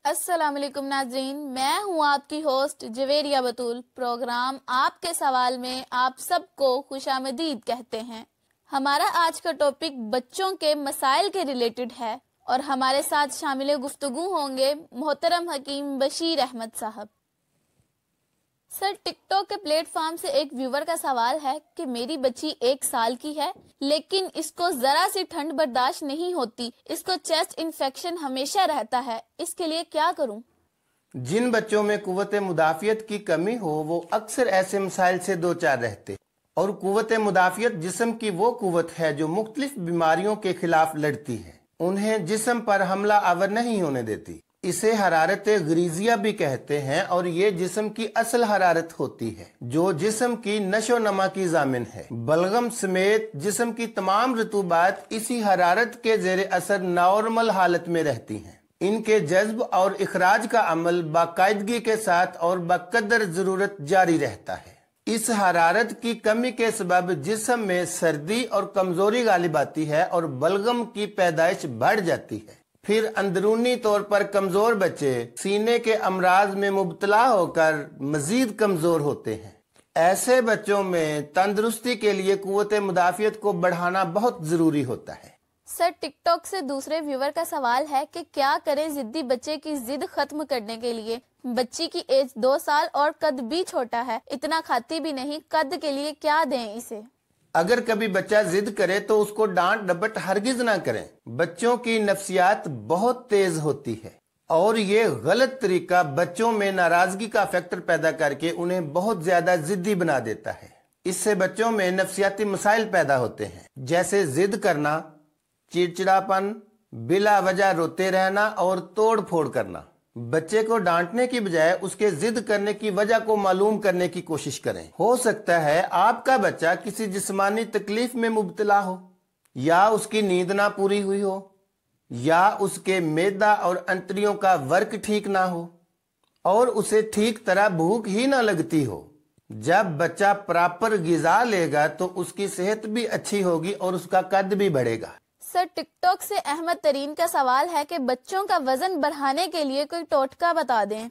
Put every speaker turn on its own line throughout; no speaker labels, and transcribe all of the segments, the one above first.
السلام علیکم ناظرین، میں ہوں آپ کی ہوسٹ جویریہ بطول۔ پروگرام آپ کے سوال میں آپ سب کو خوش آمدید کہتے ہیں۔ ہمارا آج کا ٹاپک بچوں کے مسائل کے ریلیٹڈ ہے اور ہمارے ساتھ شامل گفتگو ہوں گے محترم حکیم بشیر احمد صاحب۔ سر، ٹک ٹاک کے پلیٹ فارم سے ایک ویور کا سوال ہے کہ میری بچی 1 سال کی ہے لیکن اس کو ذرا سی ٹھنڈ برداشت نہیں ہوتی، اس کو چیسٹ انفیکشن ہمیشہ رہتا ہے، اس کے لیے کیا کروں؟
جن بچوں میں قوت مدافعت کی کمی ہو وہ اکثر ایسے مسائل سے دوچار رہتے، اور قوت مدافعت جسم کی وہ قوت ہے جو مختلف بیماریوں کے خلاف لڑتی ہے، انہیں جسم پر حملہ آور نہیں ہونے دیتی۔ اسے حرارت غریزیہ بھی کہتے ہیں، اور یہ جسم کی اصل حرارت ہوتی ہے جو جسم کی نشو و نما کی ضامن ہے۔ بلغم سمیت جسم کی تمام رطوبات اسی حرارت کے زیر اثر نارمل حالت میں رہتی ہیں۔ ان کے جذب اور اخراج کا عمل باقاعدگی کے ساتھ اور بقدر ضرورت جاری رہتا ہے۔ اس حرارت کی کمی کے سبب جسم میں سردی اور کمزوری غالب آتی ہے اور بلغم کی پیدائش بڑھ جاتی ہے۔ پھر اندرونی طور پر کمزور بچے سینے کے امراض میں مبتلا ہو کر مزید کمزور ہوتے ہیں۔ ایسے بچوں میں تندرستی کے لیے قوت مدافعت کو بڑھانا بہت ضروری ہوتا ہے۔
سر، ٹک ٹاک سے دوسرے ویور کا سوال ہے کہ کیا کریں ضدی بچے کی ضد ختم کرنے کے لیے؟ بچی کی ایج 2 سال اور قد بھی چھوٹا ہے، اتنا کھاتی بھی نہیں، قد کے لیے کیا دیں اسے؟
اگر کبھی بچہ ضد کرے تو اس کو ڈانٹ ڈپٹ ہرگز نہ کریں۔ بچوں کی نفسیات بہت تیز ہوتی ہے اور یہ غلط طریقہ بچوں میں ناراضگی کا فیکٹر پیدا کر کے انہیں بہت زیادہ ضدی بنا دیتا ہے۔ اس سے بچوں میں نفسیاتی مسائل پیدا ہوتے ہیں، جیسے ضد کرنا، چڑچڑاپن، بلا وجہ روتے رہنا اور توڑ پھوڑ کرنا۔ بچے کو ڈانٹنے کی بجائے اس کے ضد کرنے کی وجہ کو معلوم کرنے کی کوشش کریں۔ ہو سکتا ہے آپ کا بچہ کسی جسمانی تکلیف میں مبتلا ہو، یا اس کی نیند نہ پوری ہوئی ہو، یا اس کے معدہ اور انتڑیوں کا ورک ٹھیک نہ ہو، اور اسے ٹھیک طرح بھوک ہی نہ لگتی ہو۔ جب بچہ پراپر غذا لے گا تو اس کی صحت بھی اچھی ہوگی اور اس کا قد بھی بڑھے گا۔
سر، ٹک ٹاک سے احمد ترین کا سوال ہے کہ بچوں کا وزن بڑھانے کے لیے کوئی ٹوٹکا بتا دیں۔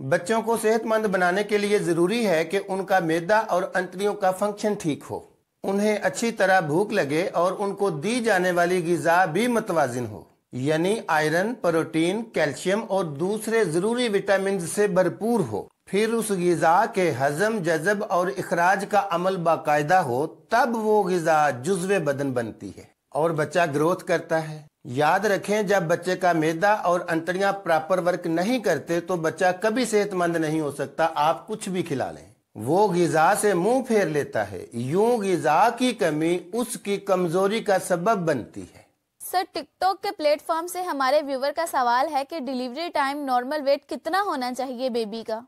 بچوں کو صحت مند بنانے کے لیے ضروری ہے کہ ان کا معدہ اور انتڑیوں کا فنکشن ٹھیک ہو، انہیں اچھی طرح بھوک لگے اور ان کو دی جانے والی غذا بھی متوازن ہو، یعنی آئرن، پروٹین، کیلشیم اور دوسرے ضروری وٹامنز سے بھرپور ہو۔ پھر اس غذا کے ہضم، جذب اور اخراج کا عمل باقاعدہ ہو، تب وہ غذا جزو بدن بنتی ہے اور بچہ گروتھ کرتا ہے۔ یاد رکھیں، جب بچے کا معدہ اور انتڑیاں پراپر ورک نہیں کرتے تو بچہ کبھی صحت مند نہیں ہو سکتا، آپ کچھ بھی کھلا لیں، وہ غذا سے منہ پھیر لیتا ہے۔ یوں غذا کی کمی اس کی کمزوری کا سبب بنتی ہے۔
سر، ٹک ٹاک کے پلیٹ فارم سے ہمارے ویور کا سوال ہے کہ ڈیلیوری ٹائم نارمل ویٹ کتنا ہونا چاہیے بیبی کا؟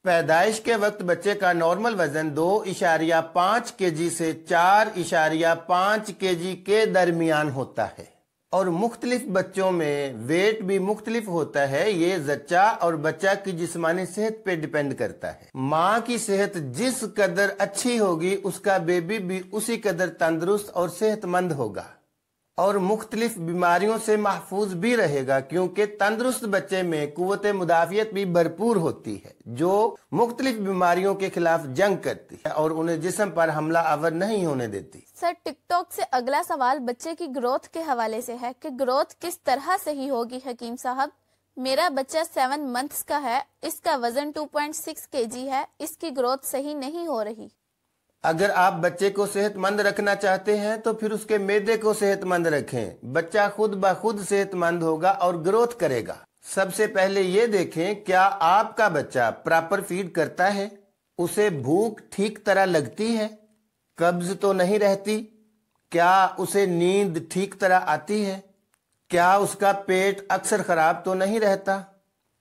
پیدائش کے وقت بچے کا نارمل وزن 2.5 kg سے 4.5 kg کے درمیان ہوتا ہے، اور مختلف بچوں میں ویٹ بھی مختلف ہوتا ہے۔ یہ زچہ اور بچہ کی جسمانی صحت پہ ڈیپینڈ کرتا ہے۔ ماں کی صحت جس قدر اچھی ہوگی اس کا بیبی بھی اسی قدر تندرست اور صحت مند ہوگا، اور مختلف بیماریوں سے محفوظ بھی رہے گا، کیونکہ تندرست بچے میں قوت مدافعت بھی بھرپور ہوتی ہے جو مختلف بیماریوں کے خلاف جنگ کرتی ہے اور انہیں جسم پر حملہ آور نہیں ہونے دیتی۔
سر، ٹک ٹاک سے اگلا سوال بچے کی گروتھ کے حوالے سے ہے کہ گروتھ کس طرح صحیح ہوگی حکیم صاحب؟ میرا بچہ 7 منتھس کا ہے، اس کا وزن 2.6 kg ہے، اس کی گروتھ صحیح نہیں ہو رہی۔
اگر آپ بچے کو صحت مند رکھنا چاہتے ہیں تو پھر اس کے معدے کو صحت مند رکھیں، بچہ خود بخود صحت مند ہوگا اور گروتھ کرے گا۔ سب سے پہلے یہ دیکھیں کیا آپ کا بچہ پراپر فیڈ کرتا ہے، اسے بھوک ٹھیک طرح لگتی ہے، قبض تو نہیں رہتی، کیا اسے نیند ٹھیک طرح آتی ہے، کیا اس کا پیٹ اکثر خراب تو نہیں رہتا۔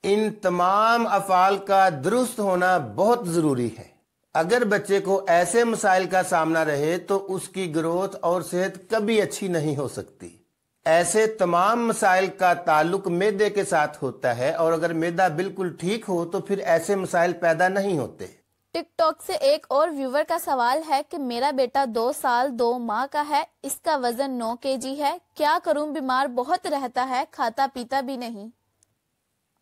ان تمام افعال کا درست ہونا بہت ضروری ہے۔ اگر بچے کو ایسے مسائل کا سامنا رہے تو اس کی گروتھ اور صحت کبھی اچھی نہیں ہو سکتی۔ ایسے تمام مسائل کا تعلق معدے کے ساتھ ہوتا ہے، اور اگر معدہ بالکل ٹھیک ہو تو پھر ایسے مسائل پیدا نہیں ہوتے۔
ٹک ٹاک سے ایک اور ویور کا سوال ہے کہ میرا بیٹا 2 سال 2 ماہ کا ہے، اس کا وزن 9 kg ہے، کیا کروں؟ بیمار بہت رہتا ہے، کھاتا پیتا بھی نہیں۔